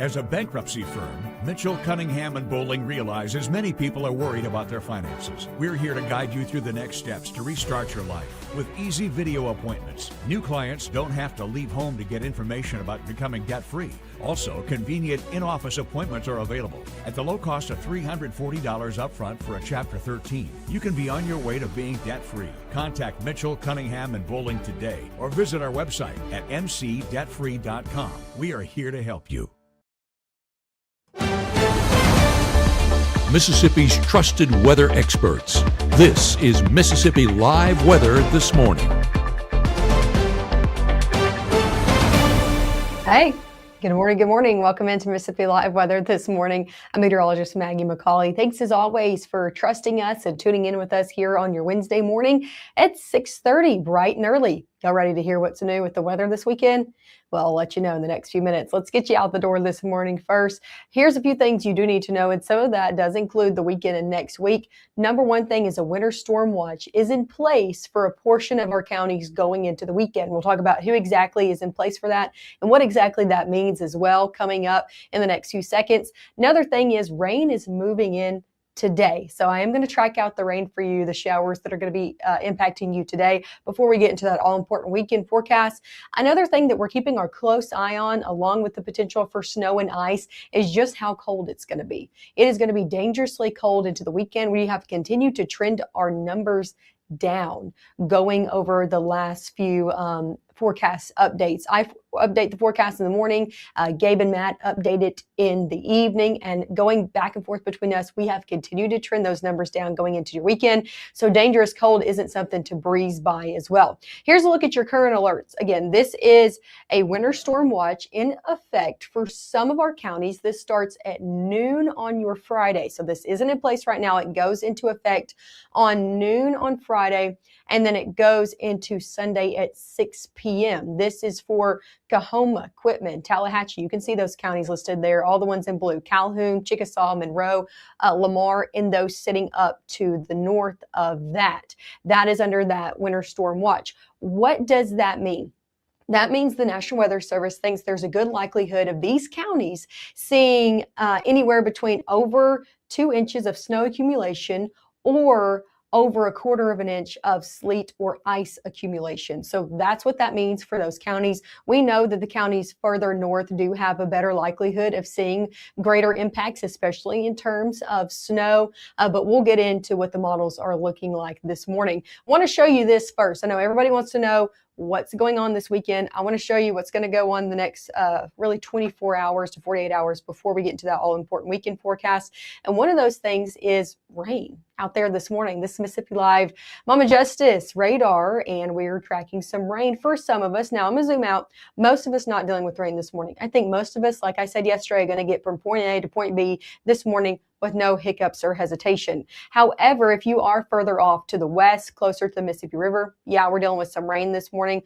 As a bankruptcy firm, Mitchell, Cunningham, and Bowling realizes many people are worried about their finances. We're here to guide you through the next steps to restart your life with easy video appointments. New clients don't have to leave home to get information about becoming debt-free. Also, convenient in-office appointments are available at the low cost of $340 upfront for a Chapter 13. You can be on your way to being debt-free. Contact Mitchell, Cunningham, and Bowling today or visit our website at mcdebtfree.com. We are here to help you. Mississippi's trusted weather experts. This is Mississippi Live Weather This Morning. Hey, good morning. Good morning. Welcome into Mississippi Live Weather This Morning. I'm meteorologist Maggie McCauley. Thanks as always for trusting us and tuning in with us here on your Wednesday morning at 6:30, bright and early. Y'all ready to hear what's new with the weather this weekend? Well, I'll let you know in the next few minutes. Let's get you out the door this morning first. Here's a few things you do need to know, and some of that does include the weekend and next week. Number one thing is a winter storm watch is in place for a portion of our counties going into the weekend. We'll talk about who exactly is in place for that and what exactly that means as well coming up in the next few seconds. Another thing is rain is moving in today. So I am going to track out the rain for you, the showers that are going to be impacting you today before we get into that all-important weekend forecast. Another thing that we're keeping our close eye on, along with the potential for snow and ice, is just how cold it's going to be. It is going to be dangerously cold into the weekend. We have continued to trend our numbers down going over the last few forecast updates. I update the forecast in the morning. Gabe and Matt update it in the evening, and going back and forth between us, we have continued to trend those numbers down going into your weekend. So dangerous cold isn't something to breeze by as well. Here's a look at your current alerts. Again, this is a winter storm watch in effect for some of our counties. This starts at noon on your Friday. So this isn't in place right now. It goes into effect on noon on Friday, and then it goes into Sunday at 6 p.m. This is for Coahoma, Quitman, Tallahatchie. You can see those counties listed there, all the ones in blue: Calhoun, Chickasaw, Monroe, Lamar, and those sitting up to the north of that. That is under that winter storm watch. What does that mean? That means the National Weather Service thinks there's a good likelihood of these counties seeing anywhere between over 2 inches of snow accumulation or over 1/4 of an inch of sleet or ice accumulation. So that's what that means for those counties. We know that the counties further north do have a better likelihood of seeing greater impacts, especially in terms of snow, but we'll get into what the models are looking like this morning. I want to show you this first. I know everybody wants to know what's going on this weekend. I want to show you what's going to go on the next really 24 hours to 48 hours before we get into that all-important weekend forecast. And one of those things is rain out there this morning. This is Mississippi Live Mama Justice radar, and we're tracking some rain for some of us. Now, I'm going to zoom out. Most of us not dealing with rain this morning. I think most of us, like I said yesterday, are going to get from point A to point B this morning with no hiccups or hesitation. However, if you are further off to the west, closer to the Mississippi River, yeah, we're dealing with some rain this morning.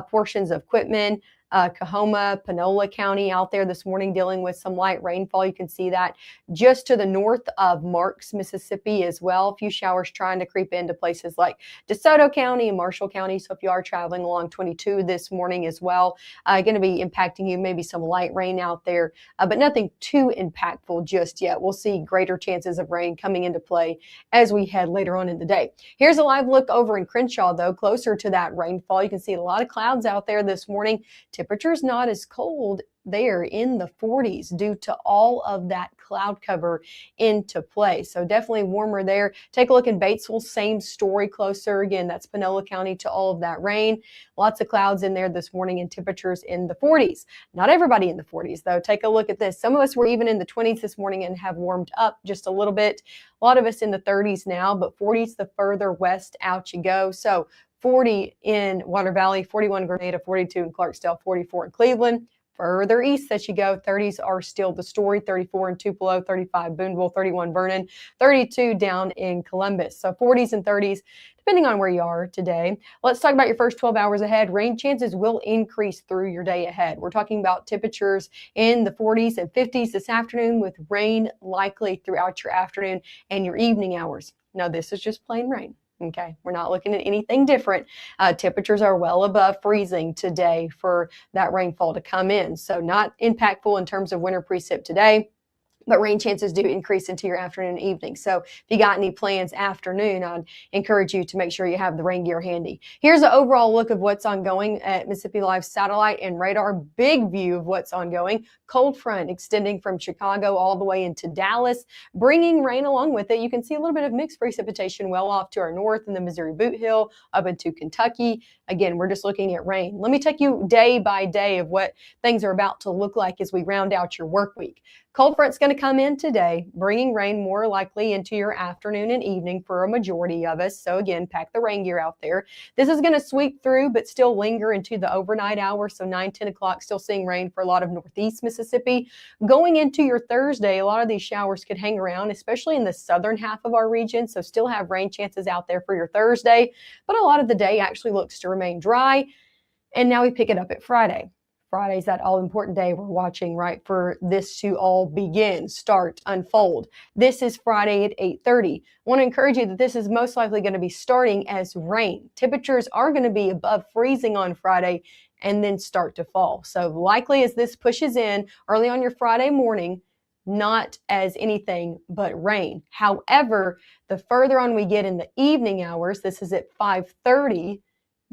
Portions of Quitman, Coahoma, Panola County out there this morning dealing with some light rainfall. You can see that just to the north of Marks, Mississippi as well. A few showers trying to creep into places like DeSoto County and Marshall County. So if you are traveling along 22 this morning as well, going to be impacting you, maybe some light rain out there, but nothing too impactful just yet. We'll see greater chances of rain coming into play as we head later on in the day. Here's a live look over in Crenshaw, though, closer to that rainfall. You can see a lot of clouds out there this morning. Temperature's not as cold there in the 40s due to all of that cloud cover into play. So definitely warmer there. Take a look in Batesville, same story closer. Again, that's Panola County to all of that rain. Lots of clouds in there this morning and temperatures in the 40s. Not everybody in the 40s, though. Take a look at this. Some of us were even in the 20s this morning and have warmed up just a little bit. A lot of us in the 30s now, but 40s the further west out you go. So 40 in Water Valley, 41 in Grenada, 42 in Clarksdale, 44 in Cleveland. Further east as you go, 30s are still the story, 34 in Tupelo, 35 Booneville, 31 Vernon, 32 down in Columbus. So 40s and 30s, depending on where you are today. Let's talk about your first 12 hours ahead. Rain chances will increase through your day ahead. We're talking about temperatures in the 40s and 50s this afternoon, with rain likely throughout your afternoon and your evening hours. Now, this is just plain rain. Okay, we're not looking at anything different. Temperatures are well above freezing today for that rainfall to come in. So not impactful in terms of winter precip today. But rain chances do increase into your afternoon and evening. So if you got any plans afternoon, I'd encourage you to make sure you have the rain gear handy. Here's an overall look of what's ongoing at Mississippi Live satellite and radar. Big view of what's ongoing. Cold front extending from Chicago all the way into Dallas, bringing rain along with it. You can see a little bit of mixed precipitation well off to our north in the Missouri Boot Hill up into Kentucky. Again, we're just looking at rain. Let me take you day by day of what things are about to look like as we round out your work week. Cold front's going to come in today, bringing rain more likely into your afternoon and evening for a majority of us. So again, pack the rain gear out there. This is going to sweep through, but still linger into the overnight hours. So 9, 10 o'clock, still seeing rain for a lot of northeast Mississippi. Going into your Thursday, a lot of these showers could hang around, especially in the southern half of our region. So still have rain chances out there for your Thursday, but a lot of the day actually looks to remain dry. And now we pick it up at Friday. Friday's that all-important day we're watching, right, for this to all begin, start, unfold. This is Friday at 8:30. I want to encourage you that this is most likely going to be starting as rain. Temperatures are going to be above freezing on Friday and then start to fall. So likely as this pushes in early on your Friday morning, not as anything but rain. However, the further on we get in the evening hours, this is at 5:30,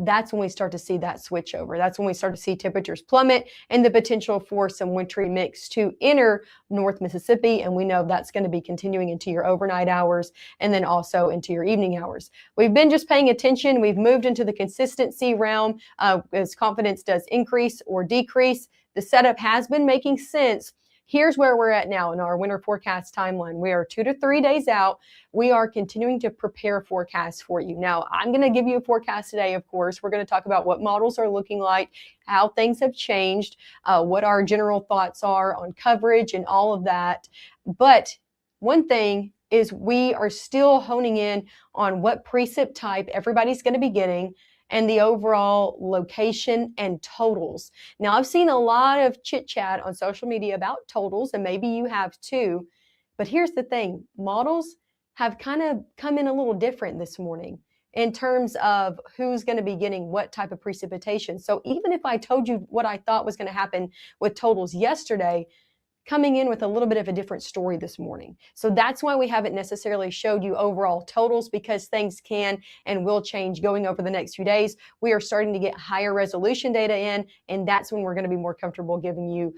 that's when we start to see that switch over. That's when we start to see temperatures plummet and the potential for some wintry mix to enter North Mississippi. And we know that's going to be continuing into your overnight hours and then also into your evening hours. We've been just paying attention. We've moved into the consistency realm as confidence does increase or decrease. The setup has been making sense. Here's where we're at now in our winter forecast timeline. We are 2 to 3 days out. We are continuing to prepare forecasts for you. Now, I'm going to give you a forecast today, of course. We're going to talk about what models are looking like, how things have changed, what our general thoughts are on coverage and all of that. But one thing is we are still honing in on what precip type everybody's going to be getting and the overall location and totals. Now, I've seen a lot of chit chat on social media about totals, and maybe you have too. But here's the thing, models have kind of come in a little different this morning in terms of who's going to be getting what type of precipitation. So even if I told you what I thought was going to happen with totals yesterday, coming in with a little bit of a different story this morning. So that's why we haven't necessarily showed you overall totals, because things can and will change going over the next few days. We are starting to get higher resolution data in, and that's when we're going to be more comfortable giving you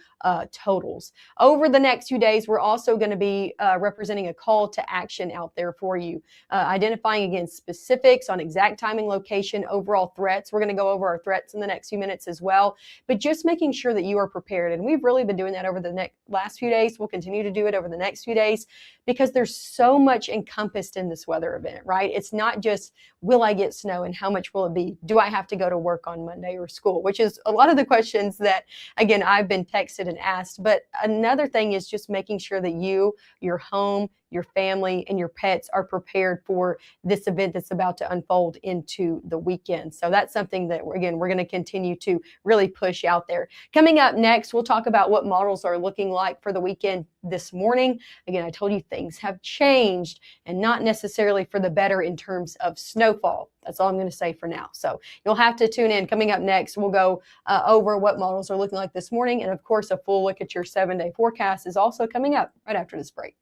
totals. Over the next few days, we're also going to be representing a call to action out there for you, identifying again specifics on exact timing, location, overall threats. We're going to go over our threats in the next few minutes as well, but just making sure that you are prepared. And we've really been doing that over the last few days. We'll continue to do it over the next few days because there's so much encompassed in this weather event, right? It's not just, will I get snow and how much will it be? Do I have to go to work on Monday or school? Which is a lot of the questions that, again, I've been texted and asked. But another thing is just making sure that you, your home, your family, and your pets are prepared for this event that's about to unfold into the weekend. So that's something that, again, we're going to continue to really push out there. Coming up next, we'll talk about what models are looking like for the weekend this morning. Again, I told you things have changed and not necessarily for the better in terms of snowfall. That's all I'm going to say for now. So you'll have to tune in. Coming up next, we'll go over what models are looking like this morning. And of course, a full look at your 7-day forecast is also coming up right after this break.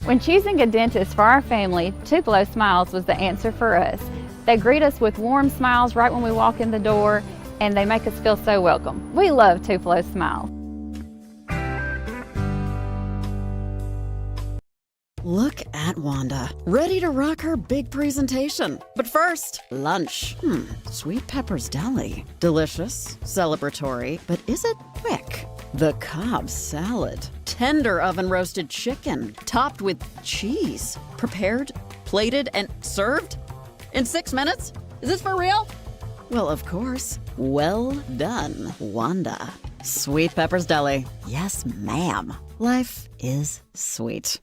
When choosing a dentist for our family, Tupelo Smiles was the answer for us. They greet us with warm smiles right when we walk in the door, and they make us feel so welcome. We love Tupelo Smiles. Look at Wanda, ready to rock her big presentation. But first, lunch. Sweet Pepper's Deli. Delicious, celebratory, but is it quick? The Cobb salad. Tender oven roasted chicken, topped with cheese. Prepared, plated, and served in 6 minutes? Is this for real? Well, of course. Well done, Wanda. Sweet Pepper's Deli. Yes, ma'am. Life is sweet.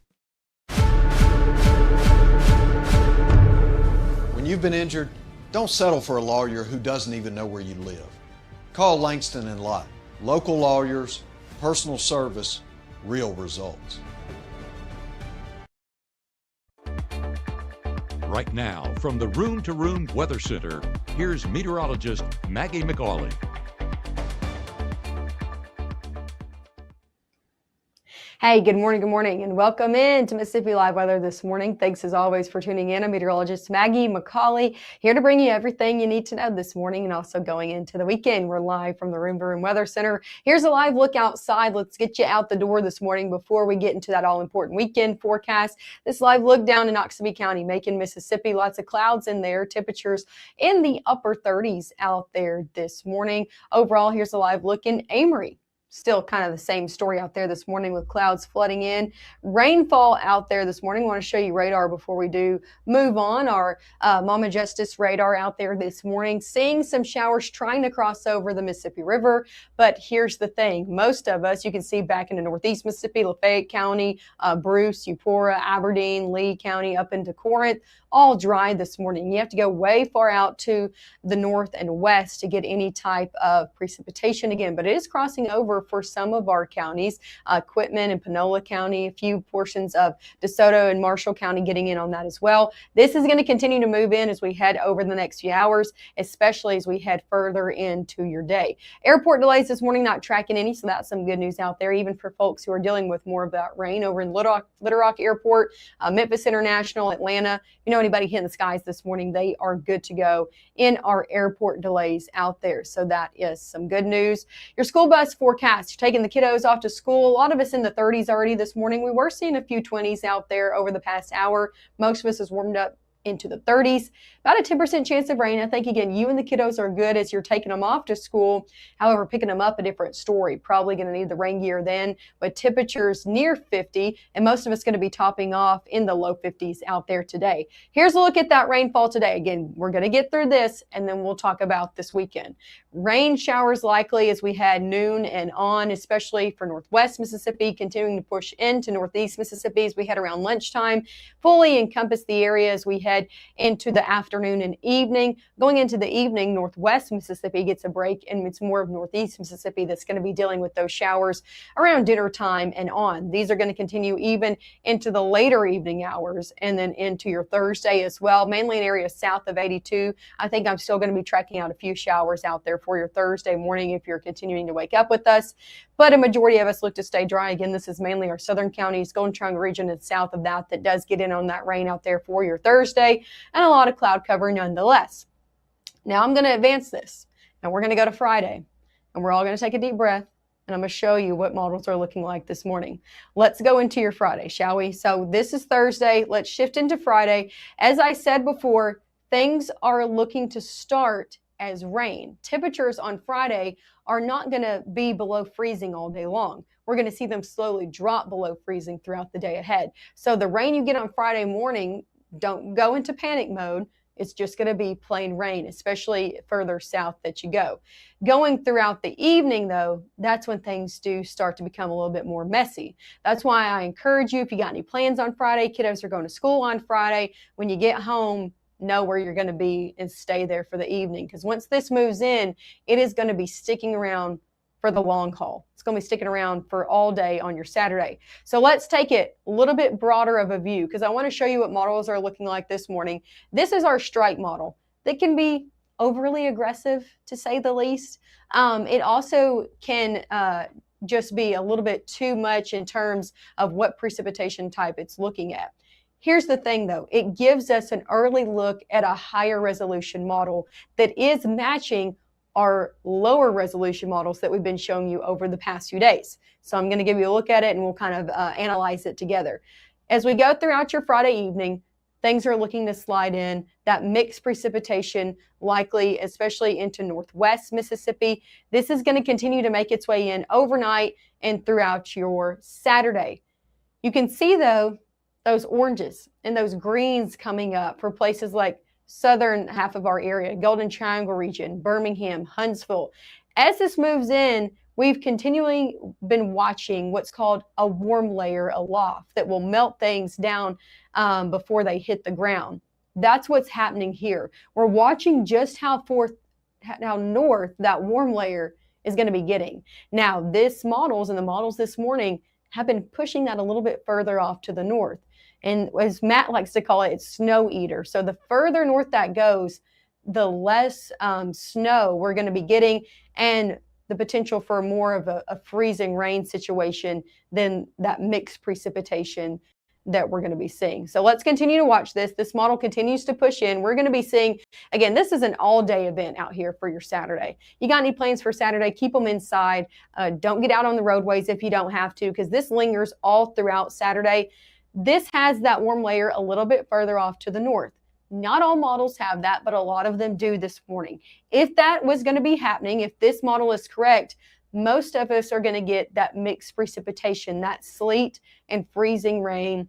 When you've been injured, don't settle for a lawyer who doesn't even know where you live. Call Langston and Lott. Local lawyers, personal service, real results. Right now, from the Room to Room Weather Center, here's meteorologist Maggie McCauley. Hey, good morning, and welcome in to Mississippi Live Weather this morning. Thanks as always for tuning in. I'm meteorologist Maggie McCauley, here to bring you everything you need to know this morning and also going into the weekend. We're live from the Room to Room Weather Center. Here's a live look outside. Let's get you out the door this morning before we get into that all-important weekend forecast. This live look down in Noxubee County, Macon, Mississippi. Lots of clouds in there. Temperatures in the upper 30s out there this morning. Overall, here's a live look in Amory. Still kind of the same story out there this morning with clouds flooding in. Rainfall out there this morning. I want to show you radar before we do move on. Our Mama Justice radar out there this morning. Seeing some showers trying to cross over the Mississippi River. But here's the thing. Most of us, you can see back into northeast Mississippi, Lafayette County, Bruce, Eupora, Aberdeen, Lee County, up into Corinth. All dry this morning. You have to go way far out to the north and west to get any type of precipitation again, but it is crossing over for some of our counties, Quitman and Panola County, a few portions of DeSoto and Marshall County getting in on that as well. This is going to continue to move in as we head over the next few hours, especially as we head further into your day. Airport delays this morning, not tracking any, so that's some good news out there, even for folks who are dealing with more of that rain over in Little Rock Airport, Memphis International, Atlanta. You know, anybody hitting the skies this morning, they are good to go in our airport delays out there. So that is some good news. Your school bus forecast, you're taking the kiddos off to school. A lot of us in the 30s already this morning. We were seeing a few 20s out there over the past hour. Most of us has warmed up into the 30s. About a 10% chance of rain. I think, again, you and the kiddos are good as you're taking them off to school. However, picking them up, a different story. Probably going to need the rain gear then, but temperatures near 50, and most of us going to be topping off in the low 50s out there today. Here's a look at that rainfall today. Again, we're going to get through this, and then we'll talk about this weekend. Rain showers likely as we had noon and on, especially for northwest Mississippi, continuing to push into northeast Mississippi as we head around lunchtime, fully encompass the area as we head into the afternoon and evening. Going into the evening, northwest Mississippi gets a break, and it's more of northeast Mississippi that's going to be dealing with those showers around dinner time and on. These are going to continue even into the later evening hours and then into your Thursday as well, mainly in areas south of 82. I think I'm still going to be tracking out a few showers out there for your Thursday morning if you're continuing to wake up with us. But a majority of us look to stay dry. Again, this is mainly our southern counties, Golden Triangle region and south of that does get in on that rain out there for your Thursday, and a lot of cloud cover nonetheless. Now I'm going to advance this, and we're going to go to Friday, and we're all going to take a deep breath, and I'm going to show you what models are looking like this morning. Let's go into your Friday, shall we? So this is Thursday. Let's shift into Friday. As I said before, things are looking to start as rain. Temperatures on Friday are not going to be below freezing all day long. We're going to see them slowly drop below freezing throughout the day ahead. So the rain you get on Friday morning, don't go into panic mode. It's just going to be plain rain, especially further south that you go. Going throughout the evening, though, that's when things do start to become a little bit more messy. That's why I encourage you, if you got any plans on Friday, kiddos are going to school on Friday, when you get home, know where you're going to be and stay there for the evening. Because once this moves in, it is going to be sticking around for the long haul. It's going to be sticking around for all day on your Saturday. So let's take it a little bit broader of a view, because I want to show you what models are looking like this morning. This is our strike model that can be overly aggressive, to say the least. It also can just be a little bit too much in terms of what precipitation type it's looking at. Here's the thing, though. It gives us an early look at a higher resolution model that is matching our lower resolution models that we've been showing you over the past few days. So I'm going to give you a look at it, and we'll kind of analyze it together. As we go throughout your Friday evening, things are looking to slide in. That mixed precipitation likely, especially into northwest Mississippi. This is going to continue to make its way in overnight and throughout your Saturday. You can see, though, those oranges and those greens coming up for places like southern half of our area, Golden Triangle region, Birmingham, Huntsville. As this moves in, we've continually been watching what's called a warm layer aloft that will melt things down before they hit the ground. That's what's happening here. We're watching just how north that warm layer is going to be getting. Now, the models this morning have been pushing that a little bit further off to the north. And as Matt likes to call it, it's snow eater. So the further north that goes, the less snow we're going to be getting, and the potential for more of a freezing rain situation than that mixed precipitation that we're going to be seeing. So let's continue to watch this. This model continues to push in. We're going to be seeing, again, this is an all-day event out here for your Saturday. You got any plans for Saturday? Keep them inside. Don't get out on the roadways if you don't have to, because this lingers all throughout Saturday. This has that warm layer a little bit further off to the north. Not all models have that, but a lot of them do this morning. If that was going to be happening, if this model is correct, most of us are going to get that mixed precipitation, that sleet and freezing rain,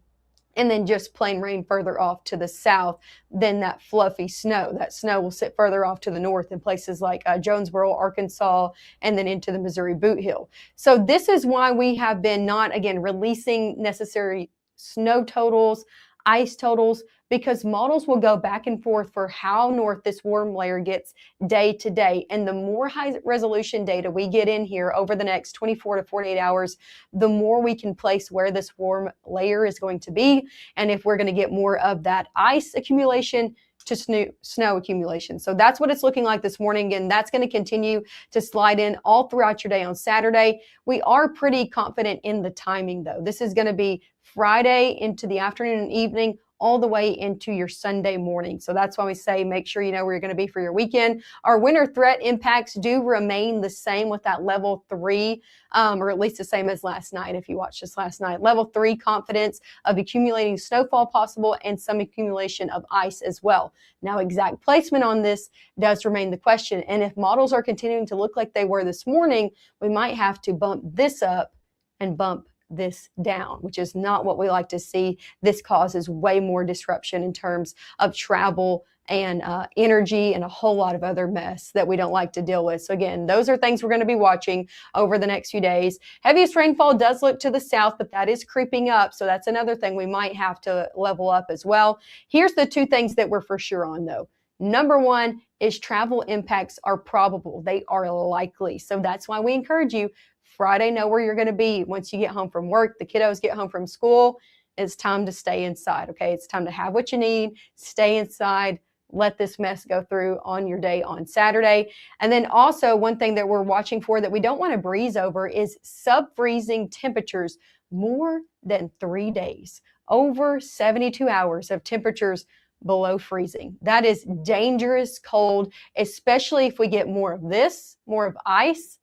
and then just plain rain further off to the south than that fluffy snow. That snow will sit further off to the north in places like Jonesboro, Arkansas, and then into the Missouri Boot Hill. So this is why we have been not, again, releasing necessary snow totals, ice totals, because models will go back and forth for how north this warm layer gets day to day. And the more high resolution data we get in here over the next 24 to 48 hours, the more we can place where this warm layer is going to be, and if we're going to get more of that ice accumulation to snow accumulation. So that's what it's looking like this morning, and that's going to continue to slide in all throughout your day on Saturday. We are pretty confident in the timing, though. This is going to be Friday into the afternoon and evening, all the way into your Sunday morning. So that's why we say make sure you know where you're going to be for your weekend. Our winter threat impacts do remain the same with that level 3, or at least the same as last night if you watched this last night. Level 3 confidence of accumulating snowfall possible and some accumulation of ice as well. Now, exact placement on this does remain the question. And if models are continuing to look like they were this morning, we might have to bump this up and bump this down, which is not what we like to see. This causes way more disruption in terms of travel and energy and a whole lot of other mess that we don't like to deal with. So again, those are things we're going to be watching over the next few days. Heaviest rainfall does look to the south, but that is creeping up. So that's another thing we might have to level up as well. Here's the two things that we're for sure on though. Number one is travel impacts are probable. They are likely. So that's why we encourage you Friday, know where you're going to be. Once you get home from work, the kiddos get home from school, it's time to stay inside, okay? It's time to have what you need, stay inside, let this mess go through on your day on Saturday. And then also one thing that we're watching for that we don't want to breeze over is sub-freezing temperatures more than 3 days, over 72 hours of temperatures below freezing. That is dangerous cold, especially if we get more of this, more of ice,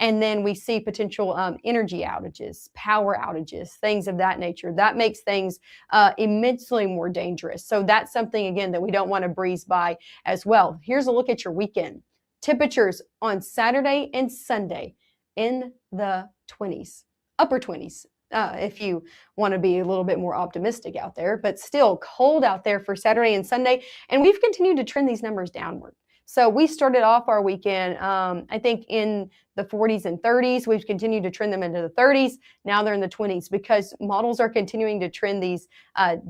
and then we see potential energy outages, power outages, things of that nature. That makes things immensely more dangerous. So that's something, again, that we don't want to breeze by as well. Here's a look at your weekend. Temperatures on Saturday and Sunday in the 20s, upper 20s. If you want to be a little bit more optimistic out there, but still cold out there for Saturday and Sunday. And we've continued to trend these numbers downward. So we started off our weekend, I think in the 40s and 30s. We've continued to trend them into the 30s. Now they're in the 20s because models are continuing to trend these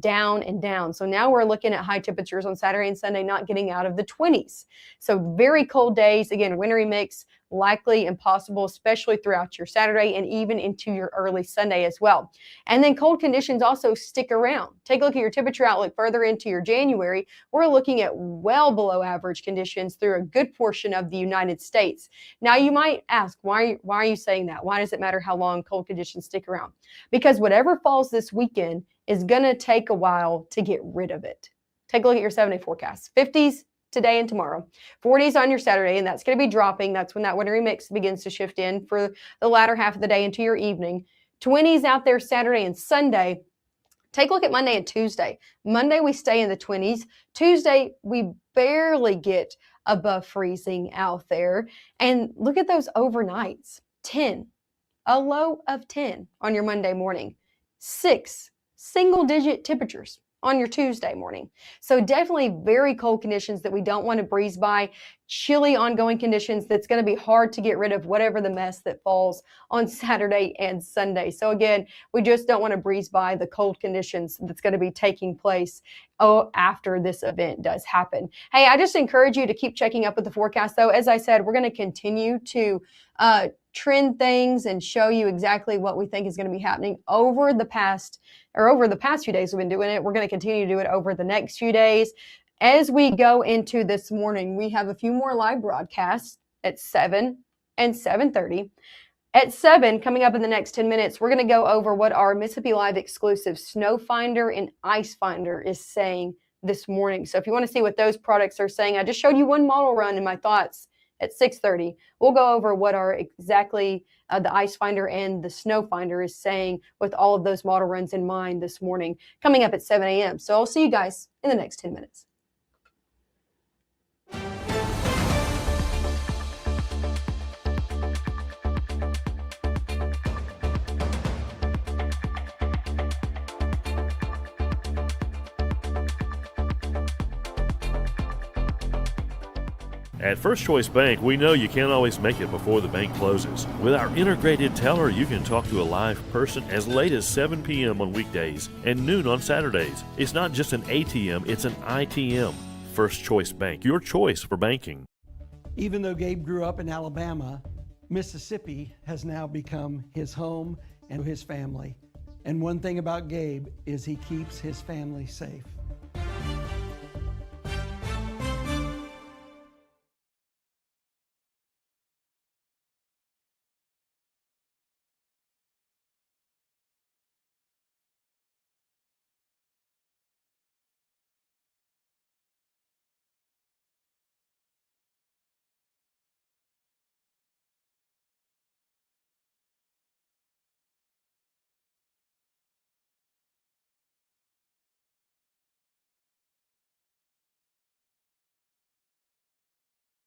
down and down. So now we're looking at high temperatures on Saturday and Sunday, not getting out of the 20s. So very cold days, again, wintry mix, likely and possible, especially throughout your Saturday and even into your early Sunday as well. And then cold conditions also stick around. Take a look at your temperature outlook further into your January. We're looking at well below average conditions through a good portion of the United States. Now you might ask, why are you saying that? Why does it matter how long cold conditions stick around? Because whatever falls this weekend is going to take a while to get rid of it. Take a look at your 7-day forecast. 50s today and tomorrow, 40s on your Saturday, and that's going to be dropping. That's when that wintry mix begins to shift in for the latter half of the day into your evening. 20s out there Saturday and Sunday. Take a look at Monday and Tuesday. Monday, we stay in the 20s. Tuesday, we barely get above freezing out there. And look at those overnights. 10, a low of 10 on your Monday morning. 6 single-digit temperatures on your Tuesday morning. So definitely very cold conditions that we don't want to breeze by. Chilly ongoing conditions that's going to be hard to get rid of whatever the mess that falls on Saturday and Sunday. So again, we just don't want to breeze by the cold conditions that's going to be taking place after this event does happen. Hey, I just encourage you to keep checking up with the forecast though. As I said, we're going to continue to trend things and show you exactly what we think is going to be happening over the past few days. We've been doing it. We're going to continue to do it over the next few days. As we go into this morning, we have a few more live broadcasts at 7 and 7:30. At 7, coming up in the next 10 minutes, we're going to go over what our Mississippi Live exclusive Snow Finder and Ice Finder is saying this morning. So if you want to see what those products are saying, I just showed you one model run in my thoughts at 6:30. We'll go over what are exactly the Ice Finder and the Snow Finder is saying with all of those model runs in mind this morning, coming up at 7 a.m. So I'll see you guys in the next 10 minutes. At First Choice Bank, we know you can't always make it before the bank closes. With our integrated teller, you can talk to a live person as late as 7 p.m. on weekdays and noon on Saturdays. It's not just an ATM, it's an ITM. First Choice Bank, your choice for banking. Even though Gabe grew up in Alabama, Mississippi has now become his home and his family. And one thing about Gabe is he keeps his family safe.